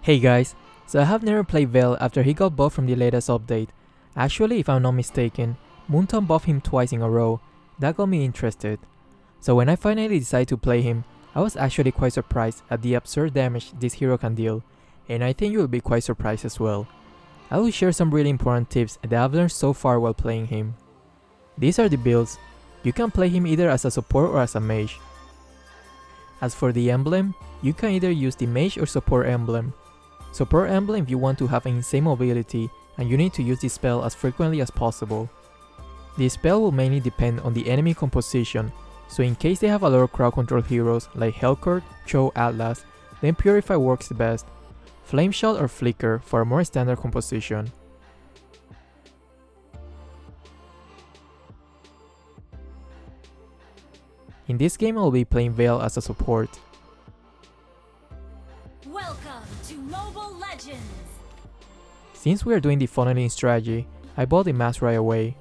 Hey guys, so I have never played Vale after he got buffed from the latest update. Actually, if I'm not mistaken, Moonton buffed him twice in a row. That got me interested. So when I finally decided to play him, I was actually quite surprised at the absurd damage this hero can deal, and I think you will be quite surprised as well. I will share some really important tips that I've learned so far while playing him. These are the builds. You can play him either as a support or as a mage. As for the emblem, you can either use the mage or support emblem. Support emblem if you want to have an insane mobility and you need to use this spell as frequently as possible. The spell will mainly depend on the enemy composition, so in case they have a lot of crowd control heroes like Hellcourt, Cho, Atlas, then Purify works the best. Flame Shot or Flicker for a more standard composition. In this game I will be playing Vale as a support. Welcome to Mobile Legends! Since we are doing the funneling strategy, I bought the mask right away.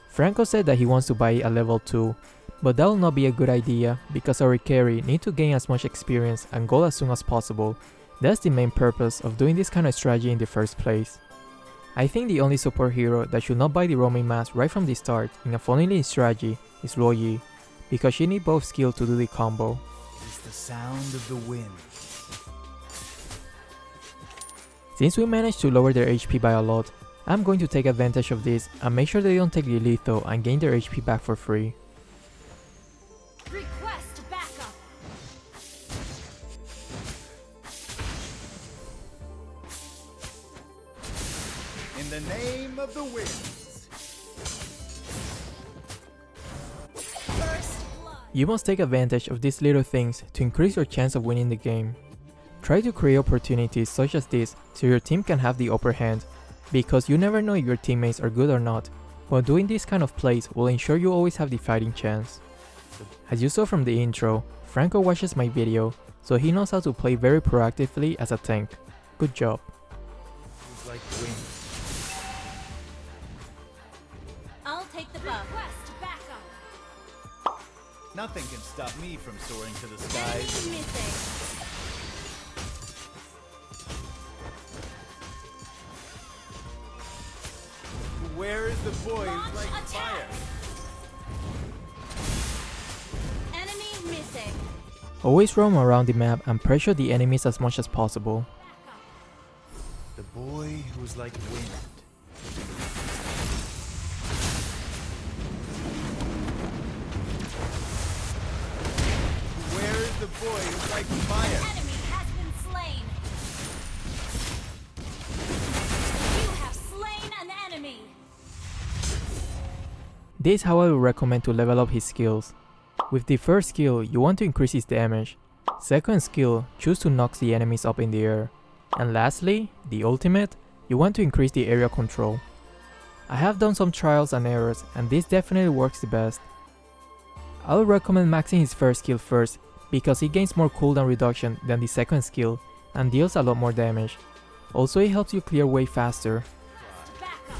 Franco said that he wants to buy it at level 2, but that will not be a good idea because our carry need to gain as much experience and gold as soon as possible. That's the main purpose of doing this kind of strategy in the first place. I think the only support hero that should not buy the roaming mask right from the start in a funneling strategy is Luoyi, because she needs both skills to do the combo. It is the sound of the wind. Since we managed to lower their HP by a lot, I'm going to take advantage of this and make sure they don't take the lethal and gain their HP back for free. Request backup! In the name of the winds. First blood! You must take advantage of these little things to increase your chance of winning the game. Try to create opportunities such as this so your team can have the upper hand, because you never know if your teammates are good or not, but doing this kind of plays will ensure you always have the fighting chance. As you saw from the intro, Franco watches my video, so he knows how to play very proactively as a tank. Good job. It's like wind. I'll take the buff. Request backup! Nothing can stop me from soaring to the skies. Enemy missing! Where is the boy Launch who's like attack! fire? Enemy missing! Always roam around the map and pressure the enemies as much as possible. The boy who's like wind. Where is the boy who's like fire? Enemy has been slain! You have slain an enemy! This is how I would recommend to level up his skills. With the first skill, you want to increase his damage. Second skill, choose to knock the enemies up in the air. And lastly, the ultimate, you want to increase the area control. I have done some trials and errors and this definitely works the best. I would recommend maxing his first skill first because he gains more cooldown reduction than the second skill and deals a lot more damage. Also it helps you clear way faster. Backup!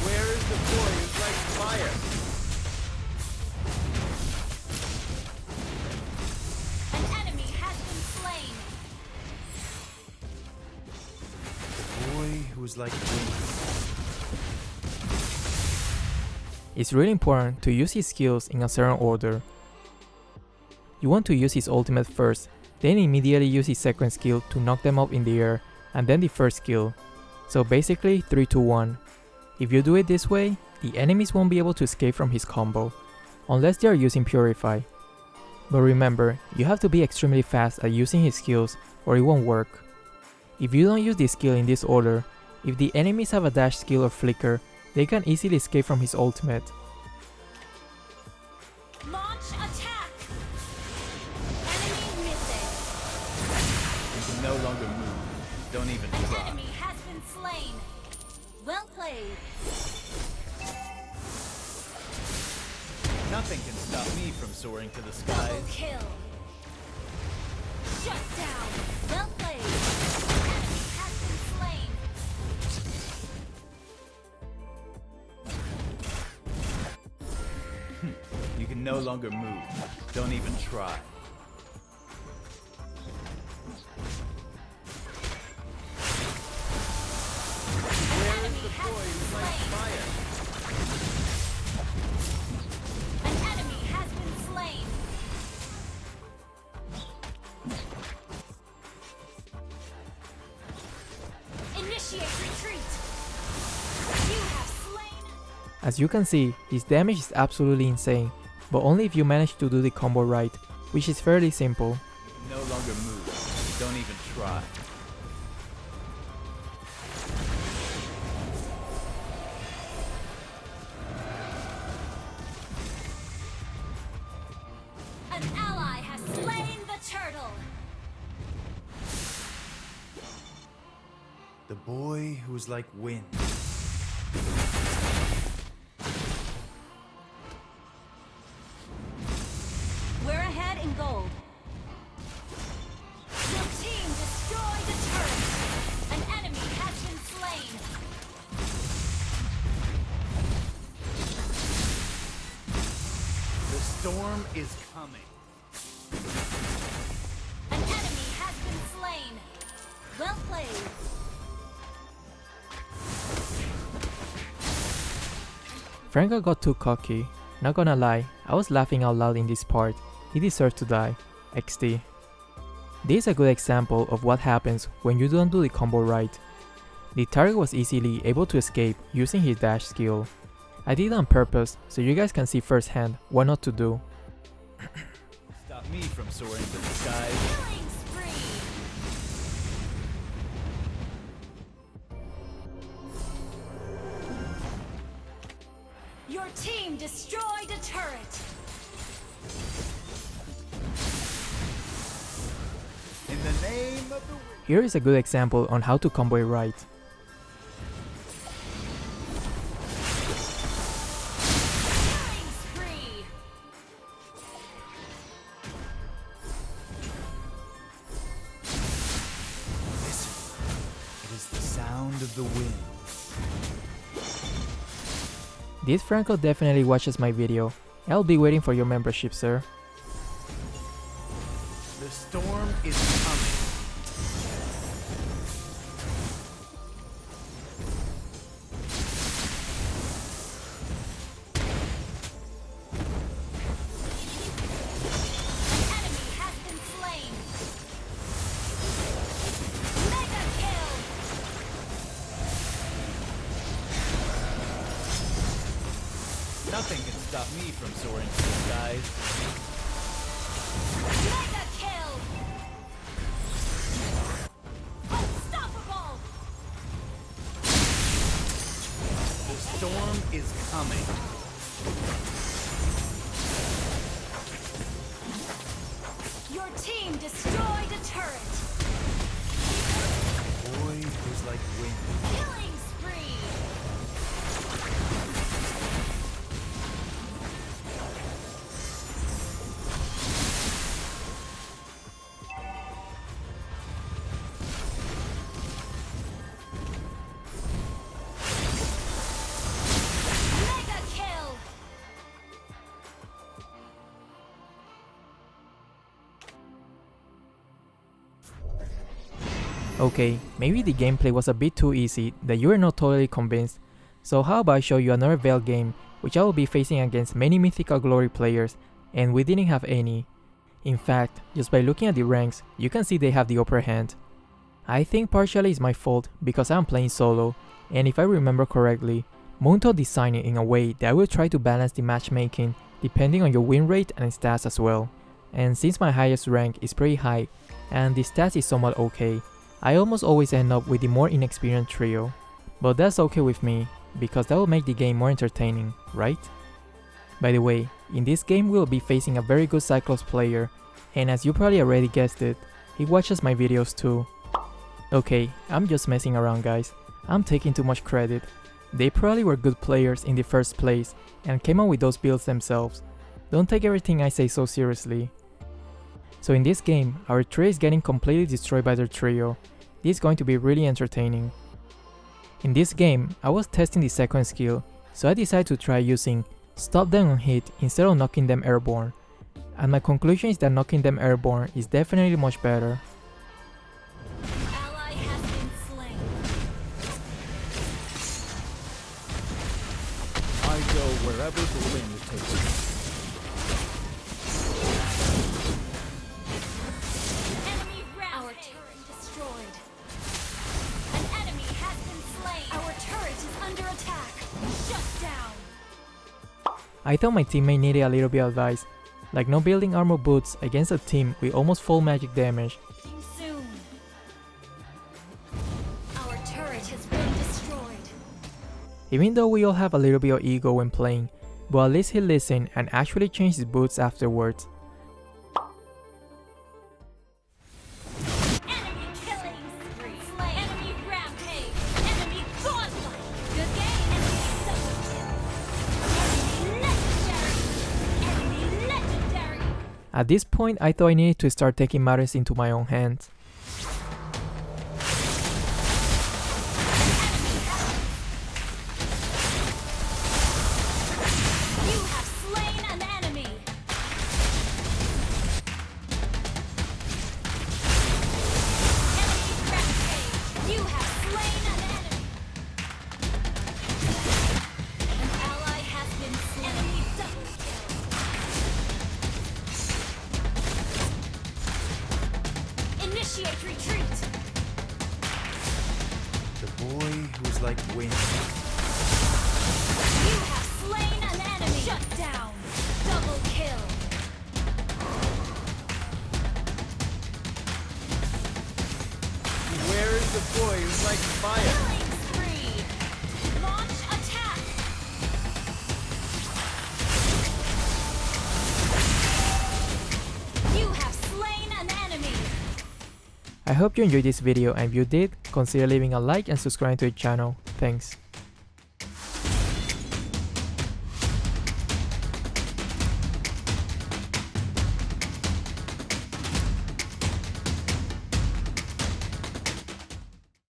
Where is the boy who's like fire? An enemy has been slain! The boy who's like wind. It's really important to use his skills in a certain order. You want to use his ultimate first, then immediately use his second skill to knock them up in the air, and then the first skill. So basically 3, 2, 1. If you do it this way, the enemies won't be able to escape from his combo, unless they are using Purify. But remember, you have to be extremely fast at using his skills or it won't work. If you don't use this skill in this order, if the enemies have a dash skill or flicker, they can easily escape from his ultimate. Launch attack! Enemy missing! You can no longer move. Don't even An try. enemy has been slain! Well played! Nothing can stop me from soaring to the Double skies. kill! Shut down! Well played! Enemy has been slain! can no longer move. Don't even try. An enemy has been slain. An enemy has been slain. Initiate retreat. You have slain. As you can see, his damage is absolutely insane, but only if you manage to do the combo right, which is fairly simple. You can no longer move. Don't even try. An ally has slain the turtle. The boy who was like wind. We're ahead in gold. Your team destroyed the turret. An enemy has been slain. The storm is coming. An enemy has been slain. Well played. Franco got too cocky. Not gonna lie, I was laughing out loud in this part. He deserved to die. XD. This is a good example of what happens when you don't do the combo right. The target was easily able to escape using his dash skill. I did it on purpose so you guys can see firsthand what not to do. Stop me from soaring to the skies. Killing spree. Your team destroyed a turret. In the name of the wind. Here is a good example on how to combo it right. Killing spree. Listen. It is the sound of the wind. This Franco definitely watches my video. I'll be waiting for your membership, sir. The storm is coming. An enemy has been slain. Mega kill. Nothing can stop me from soaring to the skies. Mega kill. Unstoppable. The storm is coming. Your team destroyed a turret. Boy who's like wind. Killing spree. Mega kill. Okay, maybe the gameplay was a bit too easy that you are not totally convinced, so how about I show you another Vale game which I will be facing against many Mythical Glory players and we didn't have any. In fact, just by looking at the ranks, you can see they have the upper hand. I think partially it's my fault because I'm playing solo, and if I remember correctly, Munto designed it in a way that will try to balance the matchmaking depending on your win rate and stats as well. And since my highest rank is pretty high and the stats is somewhat okay, I almost always end up with the more inexperienced trio. But that's okay with me, because that will make the game more entertaining, right? By the way, in this game we'll be facing a very good Cyclops player, and as you probably already guessed it, he watches my videos too. Okay, I'm just messing around guys, I'm taking too much credit. They probably were good players in the first place and came up with those builds themselves. Don't take everything I say so seriously. So in this game, our trio is getting completely destroyed by their trio. This is going to be really entertaining. In this game, I was testing the second skill, so I decided to try using Stop them on hit instead of knocking them airborne. And my conclusion is that knocking them airborne is definitely much better. Ally has been slain. I go wherever the wind takes me. Enemy round. Our turret destroyed. An enemy has been slain. Our turret is under attack. Shut down. I thought my teammate needed a little bit of advice, like no building armor boots against a team with almost full magic damage. Soon. Our turret has been destroyed. Even though we all have a little bit of ego when playing, but at least he listened and actually changed his boots afterwards. Enemy killing spree. Slay. Enemy rampage. Enemy godlike. Good game. Enemy double kill. Enemy legendary. Enemy legendary. At this point, I thought I needed to start taking matters into my own hands. You have slain an enemy. Enemy rampage. You have slain an enemy. An ally has been slain. Enemy double kill. Initiate retreat. The boy who's like wind. You have slain an enemy. Shut down. Double kill. Where is the boy who's like fire? Killing spree. Launch attack. You have slain an enemy. I hope you enjoyed this video, and if you did, consider leaving a like and subscribing to the channel. Thanks.